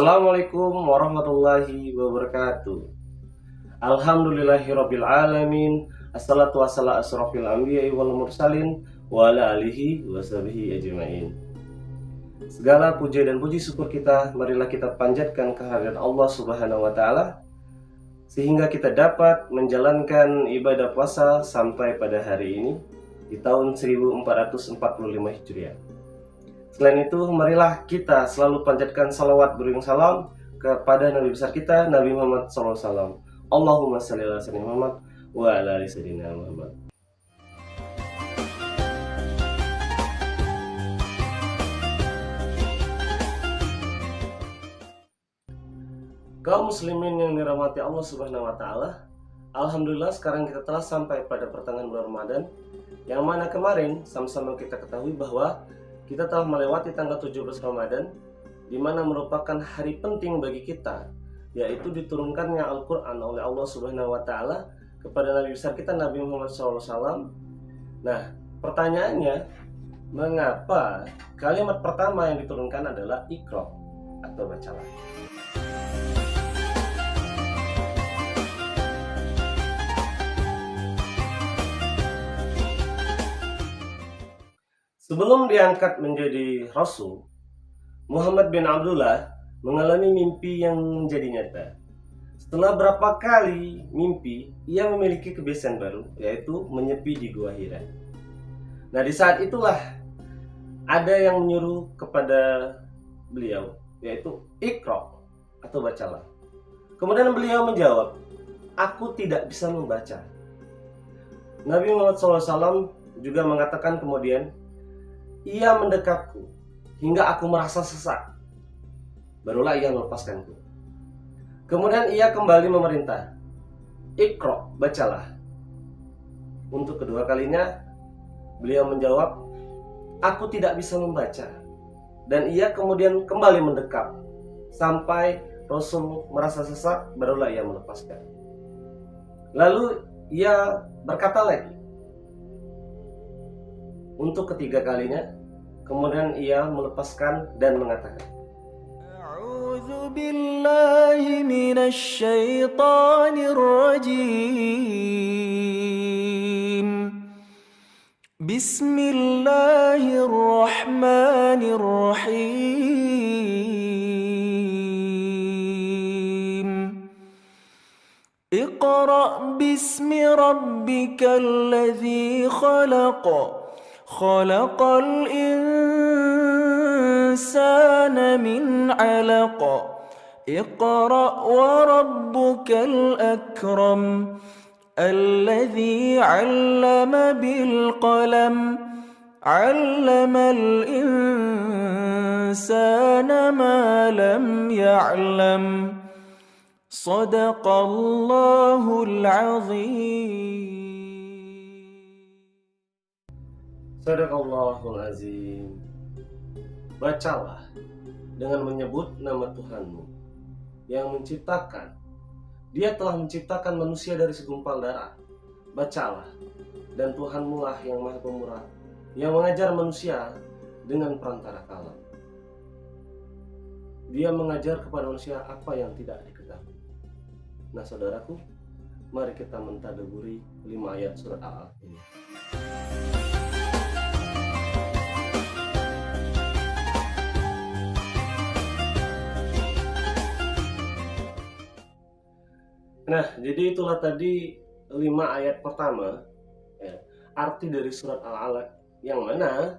Assalamualaikum warahmatullahi wabarakatuh. Alhamdulillahirabbil alamin. Assalatu wassalamu asrofil anbiya'i wal mursalin wa ala alihi washabihi ajmain. Segala puja dan puji syukur kita marilah kita panjatkan kehadirat Allah Subhanahu wa taala sehingga kita dapat menjalankan ibadah puasa sampai pada hari ini di tahun 1445 Hijriah. Selain itu, marilah kita selalu panjatkan salawat beriring salam kepada Nabi besar kita, Nabi Muhammad SAW. Allahumma shalli ala sayyidina Muhammad wa ala ali sayyidina Muhammad. Kaum muslimin yang dirahmati Allah Subhanahu wa taala, alhamdulillah sekarang kita telah sampai pada pertengahan bulan Ramadan, yang mana kemarin sama-sama kita ketahui bahwa kita telah melewati tanggal 17 Ramadan, di mana merupakan hari penting bagi kita, yaitu diturunkannya Al-Quran oleh Allah Subhanahu wa taala kepada Nabi besar kita, Nabi Muhammad SAW. Nah, pertanyaannya, mengapa kalimat pertama yang diturunkan adalah Iqra atau bacalah? Sebelum diangkat menjadi Rasul, Muhammad bin Abdullah mengalami mimpi yang menjadi nyata. Setelah berapa kali mimpi, ia memiliki kebiasaan baru, yaitu menyepi di Gua Hira. Nah, di saat itulah ada yang menyuruh kepada beliau, yaitu Iqra atau bacalah. Kemudian beliau menjawab, "Aku tidak bisa membaca." Nabi Muhammad SAW juga mengatakan kemudian, "Ia mendekapku hingga aku merasa sesak. Barulah ia melepaskanku." Kemudian ia kembali memerintah, "Iqra, bacalah." Untuk kedua kalinya beliau menjawab, "Aku tidak bisa membaca." Dan ia kemudian kembali mendekap sampai Rasul merasa sesak, barulah ia melepaskan. Lalu ia berkata lagi untuk ketiga kalinya, kemudian ia melepaskan dan mengatakan, A'udzu billahi minasy syaithanir rajim. Bismillahirrahmanirrahim. Iqra' bismi rabbikal ladzi khalaq. خلق الإنسان من علق اقرأ وربك الأكرم الذي علم بالقلم علم الإنسان ما لم يعلم صدق الله العظيم. Sadaqallahul azim. Bacalah dengan menyebut nama Tuhanmu yang menciptakan. Dia telah menciptakan manusia dari segumpal darah. Bacalah, dan Tuhanmu lah yang maha pemurah, yang mengajar manusia dengan perantara kalam. Dia mengajar kepada manusia apa yang tidak diketahui. Nah, saudaraku, mari kita mentadabburi 5 ayat surat Al-Alaq ini. Nah, jadi itulah tadi 5 ayat pertama, ya, arti dari surat Al-Alaq, yang mana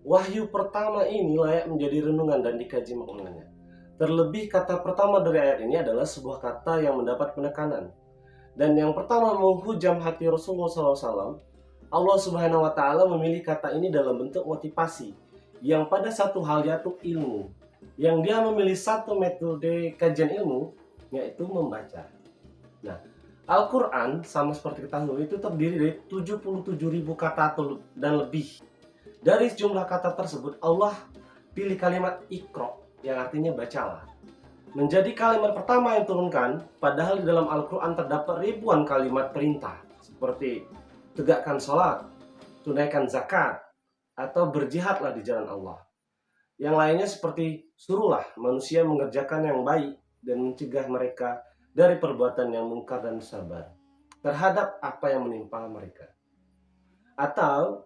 wahyu pertama ini layak menjadi renungan dan dikaji maknanya. Terlebih kata pertama dari ayat ini adalah sebuah kata yang mendapat penekanan. Dan yang pertama menghujam hati Rasulullah SAW, Allah Subhanahu wa taala memilih kata ini dalam bentuk motivasi, yang pada satu hal yaitu ilmu, yang dia memilih satu metode kajian ilmu, yaitu membaca. Nah, Al-Quran sama seperti kita tahu itu terdiri dari 77.000 kata dan lebih. Dari jumlah kata tersebut, Allah pilih kalimat Iqra yang artinya bacalah menjadi kalimat pertama yang turunkan, padahal di dalam Al-Quran terdapat ribuan kalimat perintah seperti tegakkan sholat, tunaikan zakat, atau berjihadlah di jalan Allah. Yang lainnya seperti suruhlah manusia mengerjakan yang baik dan mencegah mereka dari perbuatan yang mungkar dan sabar terhadap apa yang menimpa mereka. Atau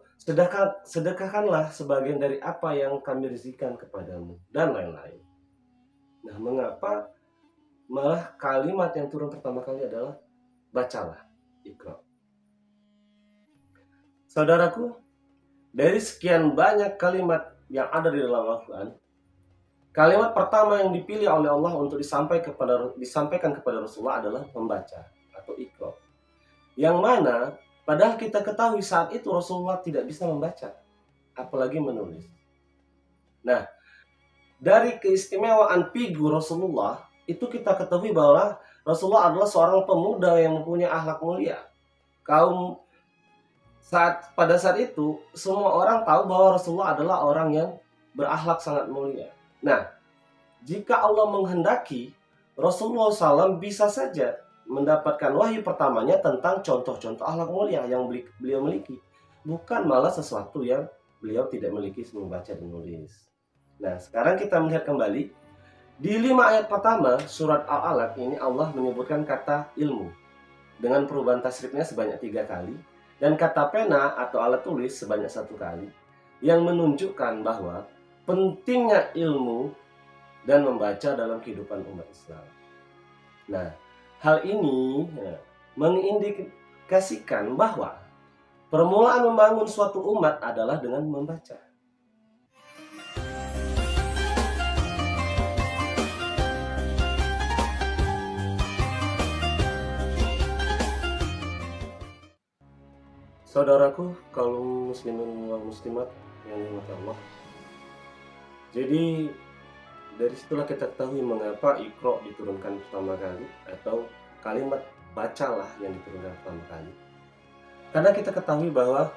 sedekahkanlah sebagian dari apa yang kami rezekikan kepadamu dan lain-lain. Nah, mengapa malah kalimat yang turun pertama kali adalah bacalah, Iqra. Saudaraku, dari sekian banyak kalimat yang ada di dalam Al-Quran, kalimat pertama yang dipilih oleh Allah untuk disampaikan kepada Rasulullah adalah membaca atau Iqra. Yang mana padahal kita ketahui saat itu Rasulullah tidak bisa membaca, apalagi menulis. Nah, dari keistimewaan figur Rasulullah, itu kita ketahui bahwa Rasulullah adalah seorang pemuda yang mempunyai akhlak mulia. Pada saat itu, semua orang tahu bahwa Rasulullah adalah orang yang berakhlak sangat mulia. Nah, jika Allah menghendaki, Rasulullah SAW bisa saja mendapatkan wahyu pertamanya tentang contoh-contoh akhlak mulia yang beliau miliki. Bukan malah sesuatu yang beliau tidak miliki membaca dan menulis. Nah, sekarang kita melihat kembali. Di 5 ayat pertama, surat Al-Alaq ini Allah menyebutkan kata ilmu. Dengan perubahan tasrifnya sebanyak 3 kali. Dan kata pena atau alat tulis sebanyak 1 kali. Yang menunjukkan bahwa pentingnya ilmu dan membaca dalam kehidupan umat Islam. Nah, hal ini mengindikasikan bahwa permulaan membangun suatu umat adalah dengan membaca. Saudaraku, kaum muslimin wal muslimat yang dirahmati Allah. Jadi dari situlah kita ketahui mengapa Iqra diturunkan pertama kali atau kalimat bacalah yang diturunkan pertama kali. Karena kita ketahui bahwa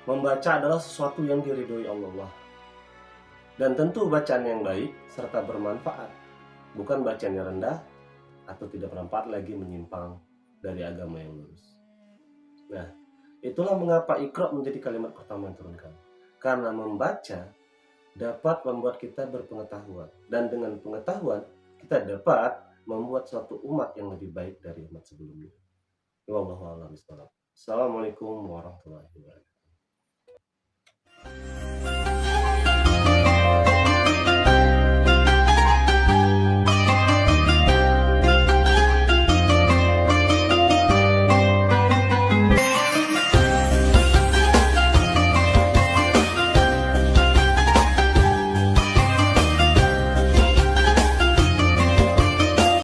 membaca adalah sesuatu yang diridhoi Allah. Dan tentu bacaan yang baik serta bermanfaat, bukan bacaan yang rendah atau tidak bermanfaat lagi menyimpang dari agama yang lurus. Nah, itulah mengapa Iqra menjadi kalimat pertama yang diturunkan. Karena membaca dapat membuat kita berpengetahuan. Dan dengan pengetahuan, kita dapat membuat suatu umat yang lebih baik dari umat sebelumnya. Wallahu a'lam bishawab. Assalamualaikum warahmatullahi wabarakatuh.